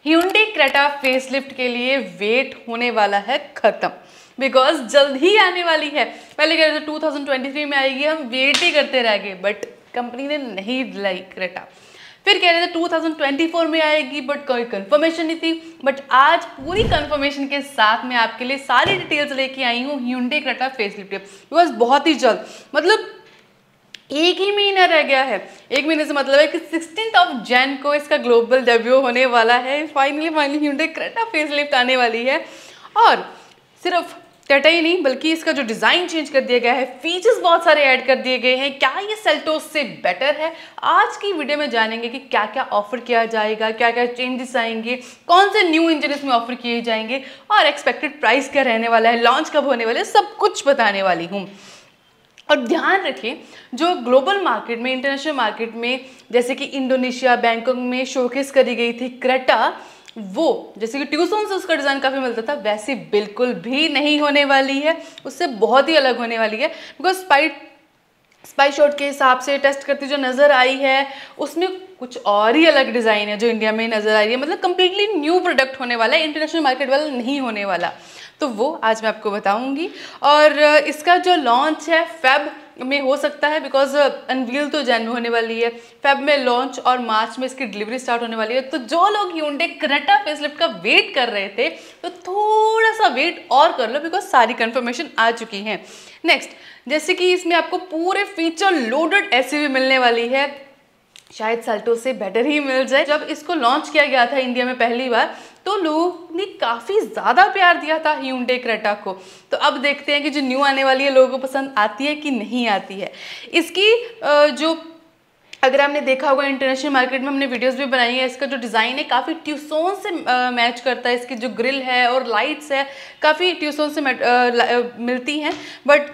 Hyundai Creta facelift के लिए wait होने वाला है खत्म, बिकॉज जल्द ही आने वाली है। पहले कह रहे थे 2023 में आएगी, हम वेट ही करते रह गए, बट कंपनी ने नहीं दिलाई क्रेटा। फिर कह रहे थे 2024 में आएगी, बट कोई कंफर्मेशन नहीं थी। बट आज पूरी कंफर्मेशन के साथ मैं आपके लिए सारी डिटेल्स लेके आई हूँ Hyundai क्रेटा फेसलिफ्ट के, बिकॉज बहुत ही जल्द, मतलब एक ही महीना रह गया है। एक महीने से मतलब है कि 16 जैन को इसका ग्लोबल डेब्यू होने वाला है। फाइनली Hyundai क्रेटा फेसलिफ्ट आने वाली है। और सिर्फ क्रेटा ही नहीं, बल्कि इसका जो डिज़ाइन चेंज कर दिया गया है, फीचर्स बहुत सारे ऐड कर दिए गए हैं। क्या ये सेल्टोस से बेटर है? आज की वीडियो में जानेंगे कि क्या क्या ऑफर किया जाएगा, क्या क्या चेंजेस आएंगे, कौन से न्यू इंजन इसमें ऑफर किए जाएंगे और एक्सपेक्टेड प्राइस क्या रहने वाला है, लॉन्च कब होने वाला है, सब कुछ बताने वाली हूँ। और ध्यान रखें, जो ग्लोबल मार्केट में, इंटरनेशनल मार्केट में, जैसे कि इंडोनेशिया, बैंकॉक में शोकेस करी गई थी क्रेटा, वो जैसे कि ट्यूसोन से उसका डिज़ाइन काफ़ी मिलता था, वैसे बिल्कुल भी नहीं होने वाली है। उससे बहुत ही अलग होने वाली है। बिकॉज स्पाई शॉट के हिसाब से टेस्ट करती जो नज़र आई है, उसमें कुछ और ही अलग डिज़ाइन है जो इंडिया में नज़र आ रही है। मतलब कंप्लीटली न्यू प्रोडक्ट होने वाला है, इंटरनेशनल मार्केट वाला नहीं होने वाला। तो वो आज मैं आपको बताऊंगी। और इसका जो लॉन्च है फेब में हो सकता है, बिकॉज अनवील तो जैन में होने वाली है, फेब में लॉन्च और मार्च में इसकी डिलीवरी स्टार्ट होने वाली है। तो जो लोग Hyundai क्रेटा फेसलिफ्ट का वेट कर रहे थे, तो थोड़ा सा वेट और कर लो, बिकॉज सारी कंफर्मेशन आ चुकी हैं। नेक्स्ट, जैसे कि इसमें आपको पूरे फीचर लोडेड SUV मिलने वाली है, शायद साल्टो से बेटर ही मिल जाए। जब इसको लॉन्च किया गया था इंडिया में पहली बार, तो लोगों ने काफ़ी ज़्यादा प्यार दिया था Hyundai क्रेटा को। तो अब देखते हैं कि जो न्यू आने वाली है लोगों को पसंद आती है कि नहीं आती है। इसकी जो, अगर आपने देखा होगा इंटरनेशनल मार्केट में हमने वीडियोस भी बनाई है, इसका जो डिज़ाइन है काफ़ी ट्यूसोन से मैच करता है। इसकी जो ग्रिल है और लाइट्स है काफ़ी ट्यूसोन से मिलती हैं। बट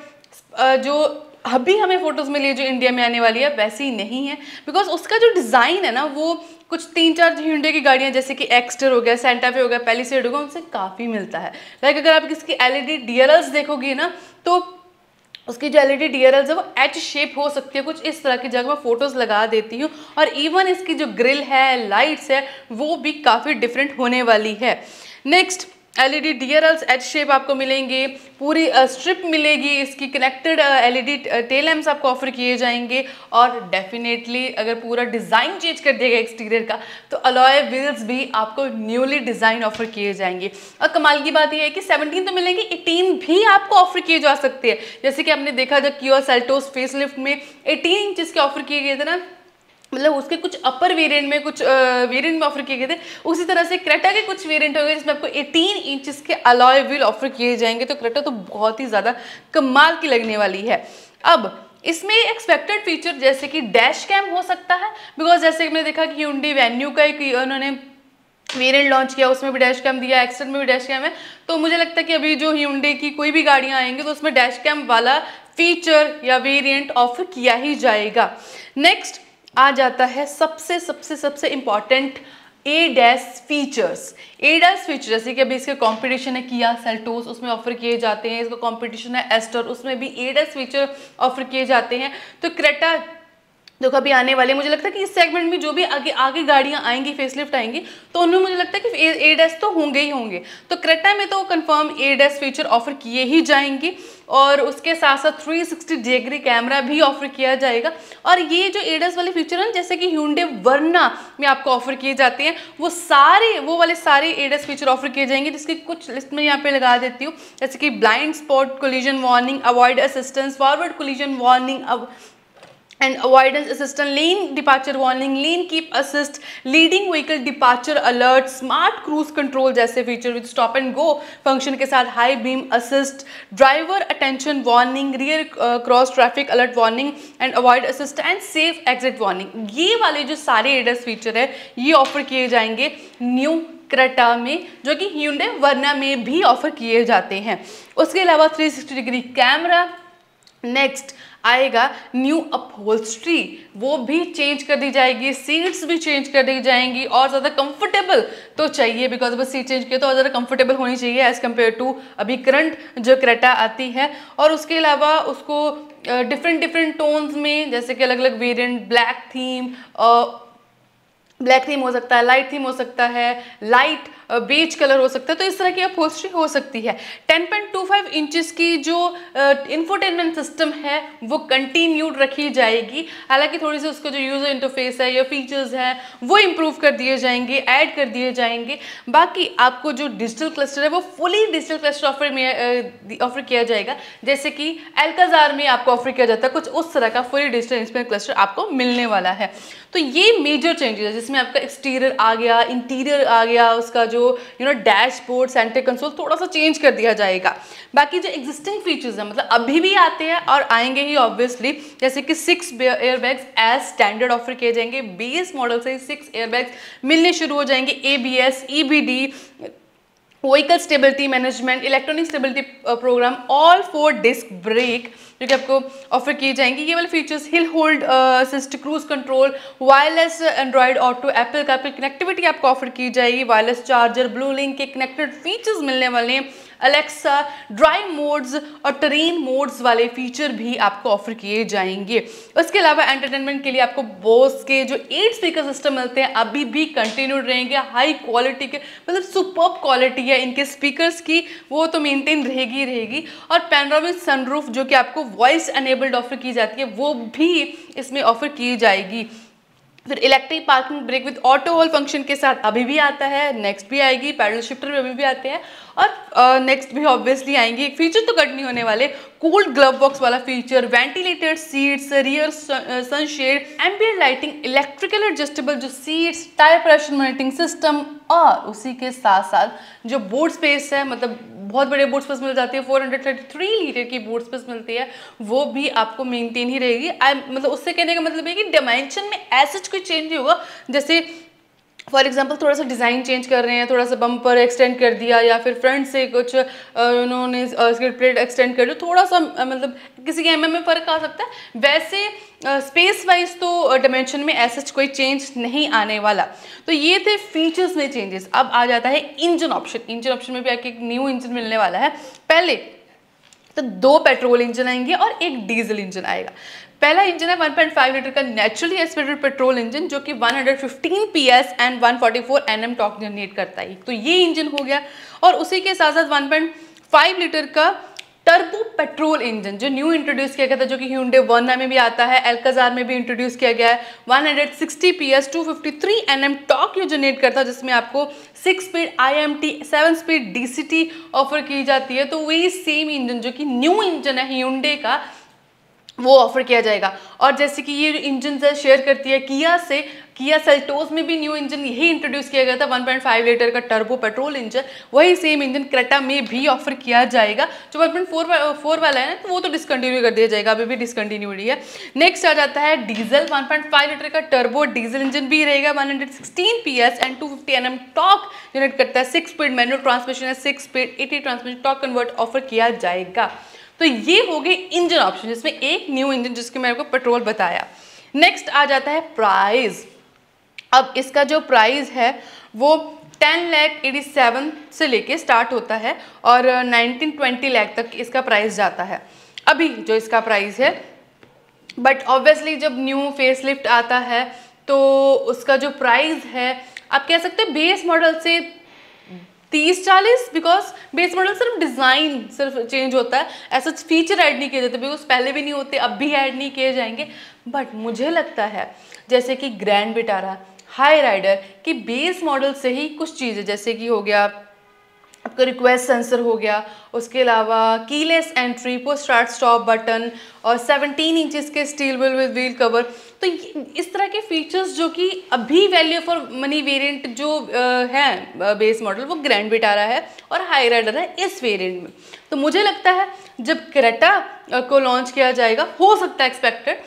जो अभी हमें फोटोज़ मिली है जो इंडिया में आने वाली है, वैसी नहीं है। बिकॉज उसका जो डिज़ाइन है ना, वो कुछ 3-4 Hyundai की गाड़ियाँ जैसे कि एक्स्टर हो गया, सेंटा फे हो गया, पैलिसेड हो गया, उनसे काफ़ी मिलता है। लाइक अगर आप किसकी LED DRLs देखोगी ना, तो उसकी जो LED DRLs है वो H शेप हो सकती है, कुछ इस तरह की। जगह मैं फोटोज़ लगा देती हूँ। और इवन इसकी जो ग्रिल है, लाइट्स है, वो भी काफ़ी डिफरेंट होने वाली है। Next, LED DRLs H shape आपको मिलेंगे, पूरी स्ट्रिप मिलेगी, इसकी कनेक्टेड LED टेल लैम्प्स आपको ऑफर किए जाएंगे। और डेफिनेटली अगर पूरा डिज़ाइन चेंज कर दिया गया एक्सटीरियर का, तो अलॉय व्हील्स भी आपको न्यूली डिज़ाइन ऑफर किए जाएंगे। और कमाल की बात यह है कि 17 तो मिलेंगे, 18 भी आपको ऑफर किए जा सकते हैं। जैसे कि आपने देखा जब किया सेल्टोस फेसलिफ्ट में 18 इंचेस के ऑफर किए गए थे ना, मतलब उसके कुछ अपर वेरिएंट में, कुछ वेरिएंट में ऑफर किए गए थे, उसी तरह से क्रेटा के कुछ वेरिएंट हो गए जिसमें आपको 18 इंचेस के अलॉय व्हील ऑफर किए जाएंगे। तो क्रेटा तो बहुत ही ज़्यादा कमाल की लगने वाली है। अब इसमें एक्सपेक्टेड फीचर जैसे कि डैश कैम हो सकता है, बिकॉज जैसे कि मैंने देखा कि Hyundai वेन्यू का एक उन्होंने वेरिएंट लॉन्च किया, उसमें भी डैश कैम दिया, एक्सेंट में भी डैश कैम है। तो मुझे लगता है कि अभी जो Hyundai की कोई भी गाड़ियाँ आएंगी तो उसमें डैश कैम वाला फीचर या वेरिएंट ऑफर किया ही जाएगा। नेक्स्ट आ जाता है सबसे सबसे सबसे important ADAS features. ADAS feature जैसे कि अभी इसके कंपटीशन है किया सेल्टोस, उसमें ऑफर किए जाते हैं। इसका कंपटीशन है एस्टर, उसमें भी ADAS फीचर ऑफर किए जाते हैं। तो क्रेटा जो कभी आने वाले, मुझे लगता है कि इस सेगमेंट में जो भी आगे आगे गाड़ियां आएंगी, फेसलिफ्ट आएंगी, तो उनमें मुझे लगता है कि ADAS तो होंगे ही होंगे। तो क्रेटा में तो कंफर्म ADAS फीचर ऑफर किए ही जाएंगे। और उसके साथ साथ 360 डिग्री कैमरा भी ऑफर किया जाएगा। और ये जो ADAS वाले फीचर हैं, जैसे कि Hyundai वर्ना में आपको ऑफर किए जाते हैं, वो वाले सारे ADAS फीचर ऑफर किए जाएंगे, जिसकी कुछ लिस्ट में यहाँ पे लगा देती हूँ। जैसे कि blind spot collision warning, avoid assistance, forward collision warning and avoidance assistant, lane departure warning, lane keep assist, leading vehicle departure alert, smart cruise control जैसे feature with stop and go function के साथ, high beam assist, driver attention warning, rear cross traffic alert warning and avoid assist and safe exit warning. ये वाले जो सारे ADAS feature है ये offer किए जाएंगे न्यू क्रेटा में, जो कि Hyundai वर्ना में भी ऑफर किए जाते हैं। उसके अलावा 360 डिग्री कैमरा। नेक्स्ट आएगा न्यू अपहोल्स्ट्री, वो भी चेंज कर दी जाएगी, सीट्स भी चेंज कर दी जाएंगी और ज़्यादा कंफर्टेबल तो चाहिए, बिकॉज बस सीट चेंज किया तो और ज़्यादा कंफर्टेबल होनी चाहिए एज़ कम्पेयर टू अभी करंट जो क्रेटा आती है। और उसके अलावा उसको डिफरेंट टोन्स में, जैसे कि अलग अलग variant, black theme, black theme हो सकता है, लाइट थीम हो सकता है, लाइट बेज कलर हो सकता है, तो इस तरह की अपहोल्स्ट्री हो सकती है। 10.25 इंचेस की जो इंफोटेनमेंट सिस्टम है वो कंटिन्यूड रखी जाएगी। हालांकि थोड़ी सी उसका जो यूजर इंटरफेस है या फीचर्स हैं वो इम्प्रूव कर दिए जाएंगे, ऐड कर दिए जाएंगे। बाकी आपको जो डिजिटल क्लस्टर है वो फुली डिजिटल क्लस्टर ऑफर किया जाएगा, जैसे कि एल्काजार में आपको ऑफर किया जाता है, कुछ उस तरह का फुली डिजिटल इंस्पिरेट क्लस्टर आपको मिलने वाला है। तो ये मेजर चेंजेस है जिसमें आपका एक्सटीरियर आ गया, इंटीरियर आ गया, उसका जो डैशबोर्ड, सेंटर कंसोल थोड़ा सा चेंज कर दिया जाएगा। बाकी जो एग्जिस्टिंग फीचर्स है मतलब अभी भी आते हैं और आएंगे ही ऑब्वियसली, जैसे कि 6 एयरबैग्स एज स्टैंडर्ड ऑफर किए जाएंगे। बेस मॉडल से 6 एयरबैग्स मिलने शुरू हो जाएंगे। ABS, EBD, vehicle stability management, electronic stability program, all 4 disc brake जो कि आपको ऑफर किए जाएंगे। ये वाले features hill hold assist, cruise control, wireless Android auto, Apple CarPlay connectivity आपको ऑफर की जाएगी, वायरलेस चार्जर, ब्लू लिंक के कनेक्टेड फीचर्स मिलने वाले हैं, अलेक्सा, ड्राइव मोड्स और टेरेन मोड्स वाले फीचर भी आपको ऑफर किए जाएंगे। उसके अलावा एंटरटेनमेंट के लिए आपको बोस के जो 8 स्पीकर सिस्टम मिलते हैं अभी भी कंटिन्यूड रहेंगे, हाई क्वालिटी के, मतलब सुपर्ब क्वालिटी है इनके स्पीकर्स की, वो तो मेंटेन रहेगी। और पैनोरामिक सनरूफ जो कि आपको वॉइस एनेबल्ड ऑफर की जाती है वो भी इसमें ऑफर की जाएगी। फिर electric parking brake with auto hold function के साथ अभी भी आता है, नेक्स्ट भी आएगी, पैडल शिफ्टर भी अभी भी आते हैं और नेक्स्ट भी ऑब्वियसली आएंगी। एक फीचर तो कट नहीं होने वाले, कूल्ड ग्लव बॉक्स वाला feature, ventilated seats, rear sunshade, ambient lighting, electrical adjustable जो seats, tyre pressure monitoring system, और उसी के साथ साथ जो बूट स्पेस है, मतलब बहुत बड़े बूट स्पेस मिल जाती है, 433 लीटर की बूट स्पेस मिलती है, वो भी आपको मेंटेन ही रहेगी। मतलब उससे कहने का मतलब है कि डायमेंशन में ऐसा कोई चेंज नहीं होगा। जैसे फॉर एग्जाम्पल थोड़ा सा डिज़ाइन चेंज कर रहे हैं, थोड़ा सा बम्पर एक्सटेंड कर दिया या फिर फ्रंट से कुछ उन्होंने स्किड प्लेट एक्सटेंड कर दिया, थोड़ा सा मतलब किसी के में फ़र्क आ सकता है। वैसे स्पेस वाइज तो डायमेंशन में ऐसा कोई चेंज नहीं आने वाला। तो ये थे फीचर्स में चेंजेस। अब आ जाता है इंजन ऑप्शन। इंजन ऑप्शन में भी आके एक न्यू इंजन मिलने वाला है। पहले तो 2 पेट्रोल इंजन आएंगे और एक डीजल इंजन आएगा। पहला इंजन है 1.5 लीटर का नेचुरली एस्पिरेटेड पेट्रोल इंजन जो कि 115 PS and 144 Nm torque generate करता है। तो ये इंजन हो गया। और उसी के साथ साथ 1.5 लीटर का टर्बो पेट्रोल इंजन जो न्यू इंट्रोड्यूस किया गया था, जो कि Hyundai वर्ना में भी आता है, एल्काजार में भी इंट्रोड्यूस किया गया है। 160 PS 253 Nm टॉर्क ये जनरेट करता है, जिसमें आपको 6 speed IMT 7 speed DCT offer की जाती है। तो वही सेम इंजन जो कि न्यू इंजन है Hyundai का, वो ऑफर किया जाएगा। और जैसे कि ये इंजन से शेयर करती है किया से, किया सेल्टोस में भी न्यू इंजन यही इंट्रोड्यूस किया गया था 1.5 लीटर का टर्बो पेट्रोल इंजन, वही सेम इंजन क्रेटा में भी ऑफर किया जाएगा। जो 1.4 वाला है ना, तो वो तो डिसकंटिन्यू कर दिया जाएगा, अभी भी डिसकंटिन्यूड है। नेक्स्ट आ जाता है डीजल। 1.5 लीटर का टर्बो डीजल इंजन भी रहेगा, 116 PS and 250 Nm torque generate करता है, 6 स्पीड मैनुअल ट्रांसमिशन है, 6 speed 80 transmission torque convert offer किया जाएगा। तो ये हो गए इंजन ऑप्शन, जिसमें एक न्यू इंजन जिसके मैंने आपको पेट्रोल बताया। नेक्स्ट आ जाता है प्राइस। अब इसका जो प्राइस है वो 10,87,000 से लेके स्टार्ट होता है और 19-20 लाख तक इसका प्राइस जाता है अभी जो इसका प्राइस है। बट ऑब्वियसली जब न्यू फेसलिफ्ट आता है तो उसका जो प्राइस है आप कह सकते हैं बेस मॉडल से 30-40, बिकॉज बेस मॉडल सिर्फ डिज़ाइन सिर्फ चेंज होता है, ऐसा फीचर ऐड नहीं किए जाते, बिकॉज पहले भी नहीं होते, अब भी ऐड नहीं किए जाएंगे। बट मुझे लगता है जैसे कि ग्रैंड विटारा, हाई राइडर की बेस मॉडल से ही कुछ चीज़ें, जैसे कि हो गया आपका रिक्वेस्ट सेंसर हो गया, उसके अलावा keyless entry, push start stop button और 17 इंचेस के steel wheel with wheel cover, तो इस तरह के फीचर्स जो कि अभी वैल्यू फॉर मनी वेरिएंट जो है बेस मॉडल वो ग्रैंड विटारा है और हाई राइडर है इस वेरिएंट में। तो मुझे लगता है जब क्रेटा को लॉन्च किया जाएगा, हो सकता है एक्सपेक्टेड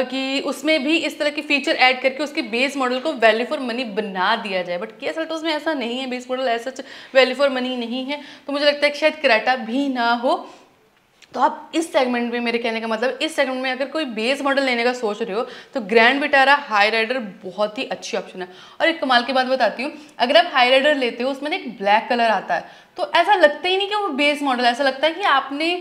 कि उसमें भी इस तरह के फीचर ऐड करके उसके बेस मॉडल को वैल्यू फॉर मनी बना दिया जाए। बट किया सेल्टोस में ऐसा नहीं है, बेस मॉडल ऐसा वैल्यू फॉर मनी नहीं है, तो मुझे लगता है कि शायद क्रेटा भी ना हो। तो आप इस सेगमेंट में, मेरे कहने का मतलब इस सेगमेंट में अगर कोई बेस मॉडल लेने का सोच रहे हो तो ग्रैंड विटारा हाई राइडर बहुत ही अच्छी ऑप्शन है। और एक कमाल की बात बताती हूँ, अगर आप हाई राइडर लेते हो उसमें एक ब्लैक कलर आता है तो ऐसा लगता ही नहीं कि वो बेस मॉडल, ऐसा लगता है कि आपने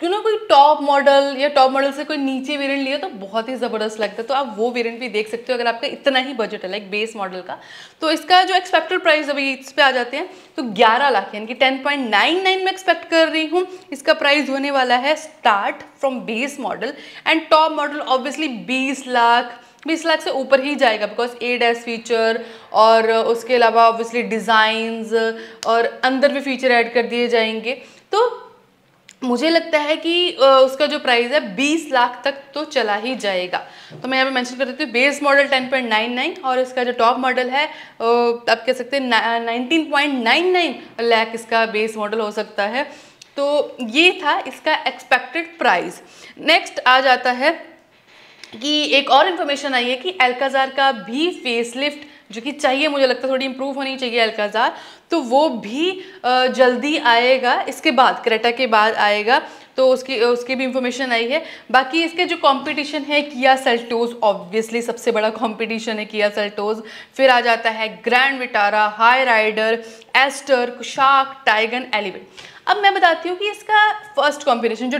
कोई टॉप मॉडल या टॉप मॉडल से कोई नीचे वेरिएंट लिया तो बहुत ही ज़बरदस्त लगता है, तो आप वो वेरिएंट भी देख सकते हो अगर आपका इतना ही बजट है लाइक बेस मॉडल का। तो इसका जो एक्सपेक्टेड प्राइस अभी इस पे आ जाते हैं तो 11 लाख यानी कि 10.99 मैं एक्सपेक्ट कर रही हूँ इसका प्राइस होने वाला है start from base model. And top model obviously 20 lakh से ऊपर ही जाएगा बिकॉज ADAS फीचर और उसके अलावा ऑब्वियसली डिज़ाइंस और अंदर भी फीचर ऐड कर दिए जाएंगे। तो मुझे लगता है कि उसका जो प्राइस है 20 लाख तक तो चला ही जाएगा। तो मैं यहाँ पे मेंशन कर देती हूँ बेस मॉडल 10.99 और इसका जो टॉप मॉडल है आप कह सकते हैं 19.99 लाख इसका बेस मॉडल हो सकता है। तो ये था इसका एक्सपेक्टेड प्राइस। नेक्स्ट आ जाता है कि एक और इन्फॉर्मेशन आई है कि अल्काज़ार का भी फेसलिफ्ट जो कि चाहिए, मुझे लगता है थोड़ी इंप्रूव होनी चाहिए अल्काज़ार, तो वो भी जल्दी आएगा, इसके बाद क्रेटा के बाद आएगा। तो उसकी भी इंफॉर्मेशन आई है। बाकी इसके जो कंपटीशन है किया सेल्टोस, ऑब्वियसली सबसे बड़ा कंपटीशन है किया सेल्टोस। फिर आ जाता है Grand Vitara, Hyryder, Astor, Kushaq, Taigun, Elevate. अब मैं बताती हूँ कि इसका फर्स्ट कॉम्बिनेशन जो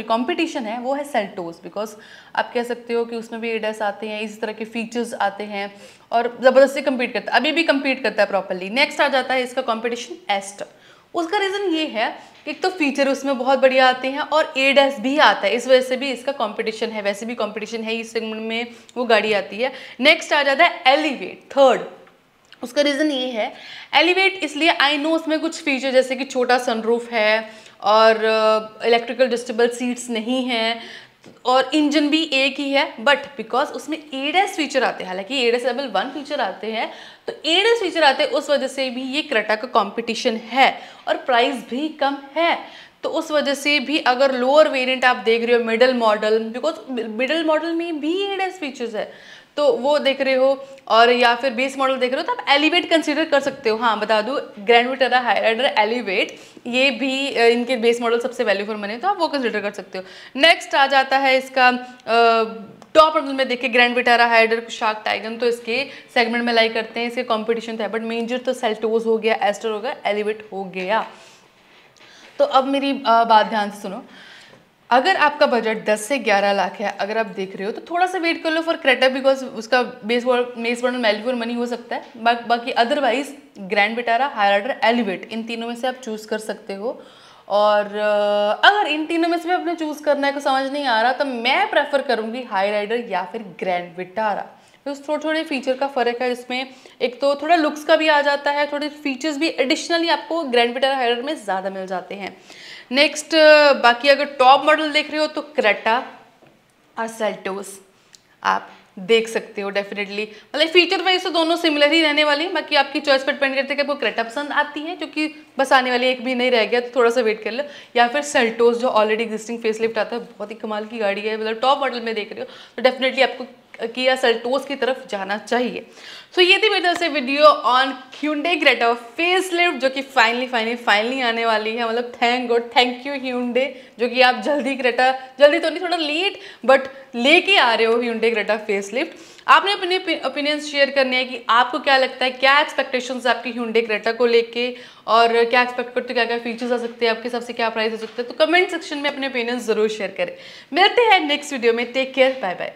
कंपटीशन है वो है सेल्टोस, बिकॉज आप कह सकते हो कि उसमें भी ADAS आते हैं, इस तरह के फीचर्स आते हैं और ज़बरदस्ती कम्पीट करता है, अभी भी कम्पीट करता है प्रॉपरली। नेक्स्ट आ जाता है इसका कॉम्पिटिशन एस्टर। उसका रीज़न ये है कि एक तो फीचर उसमें बहुत बढ़िया आते हैं और ADAS भी आता है, इस वजह से भी इसका कंपटीशन है। वैसे भी कंपटीशन है, इस सेगमेंट में वो गाड़ी आती है। नेक्स्ट आ जाता है एलिवेट, थर्ड। उसका रीज़न ये है एलिवेट इसलिए आई नो उसमें कुछ फीचर जैसे कि छोटा सनरूफ है और इलेक्ट्रिकल एडजस्टेबल सीट्स नहीं हैं और इंजन भी एक ही है, बट बिकॉज उसमें ADAS फीचर आते हैं, हालांकि ADAS लेवल 1 फीचर आते हैं, तो ADAS फीचर आते हैं, उस वजह से भी ये क्रेटा का कंपटीशन है और प्राइस भी कम है। तो उस वजह से भी अगर लोअर वेरिएंट आप देख रहे हो, middle model, because middle model में भी ADAS फीचर्स है तो वो देख रहे हो, और या फिर बेस मॉडल देख रहे हो तो आप एलिवेट कंसीडर कर सकते हो। हाँ बता दूँ, Grand Vitara, Hyryder, Elevate ये भी इनके बेस मॉडल सबसे वैल्यू फॉर मनी, तो आप वो कंसीडर कर सकते हो। नेक्स्ट आ जाता है इसका टॉप मॉडल में देखिए ग्रैंड विटारा, हाई राइडर, शार्क, टाइगन, तो इसके सेगमेंट में लाइक करते हैं, इसके कॉम्पिटिशन था, बट मेजर तो सेल्टोस हो गया, एस्टर हो गया, एलिवेट हो गया। तो अब मेरी बात ध्यान से सुनो, अगर आपका बजट 10 से 11 लाख है, अगर आप देख रहे हो तो थोड़ा सा वेट कर लो फॉर क्रेटा, बिकॉज उसका base model value for money हो सकता है। बाकी otherwise Grand Vitara, Hyryder, Elevate, इन तीनों में से आप चूज़ कर सकते हो। और अगर इन तीनों में से भी अपने चूज़ करना है को समझ नहीं आ रहा तो मैं प्रेफर करूँगी हाई राइडर या फिर ग्रैंड विटारा। तो थोड़े फीचर का फ़र्क है जिसमें एक तो थोड़ा लुक्स का भी आ जाता है, थोड़े फीचर्स भी एडिशनली आपको ग्रैंड विटारा, हाई राइडर में ज़्यादा मिल जाते हैं। नेक्स्ट बाकी अगर टॉप मॉडल देख रहे हो तो क्रेटा और सेल्टोस आप देख सकते हो डेफिनेटली। मतलब फीचर वाइज तो दोनों सिमिलर ही रहने वाली हैं, बाकी आपकी चॉइस पर डिपेंड करते हैं कि आपको क्रेटा पसंद आती है जो कि बस आने वाली एक भी नहीं रह गया, तो थोड़ा सा वेट कर लो, या फिर सेल्टोस जो ऑलरेडी एग्जिस्टिंग फेसलिफ्ट आता है, बहुत ही कमाल की गाड़ी है। मतलब टॉप मॉडल में देख रहे हो तो डेफिनेटली आपको किया सेल्टोस की तरफ जाना चाहिए। सो ये थी मेरी तरफ से video on Hyundai Creta facelift जो कि फाइनली आने वाली है। मतलब thank God, thank you Hyundai, जो कि आप जल्दी क्रेटा, जल्दी तो नहीं, थोड़ा लेट बट लेके आ रहे हो Hyundai Creta फेसलिफ्ट। आपने अपने ओपिनियंस शेयर करने हैं कि आपको क्या लगता है, क्या एक्सपेक्टेशंस आपकी Hyundai Creta को लेके, और क्या एक्सपेक्ट करते हो, क्या क्या फीचर्स आ सकते हैं, आपके हिसाब से क्या प्राइस हो सकता है। तो कमेंट सेक्शन में अपने ओपिनियंस जरूर शेयर करें। मिलते हैं नेक्स्ट वीडियो में, टेक केयर, बाय बाय।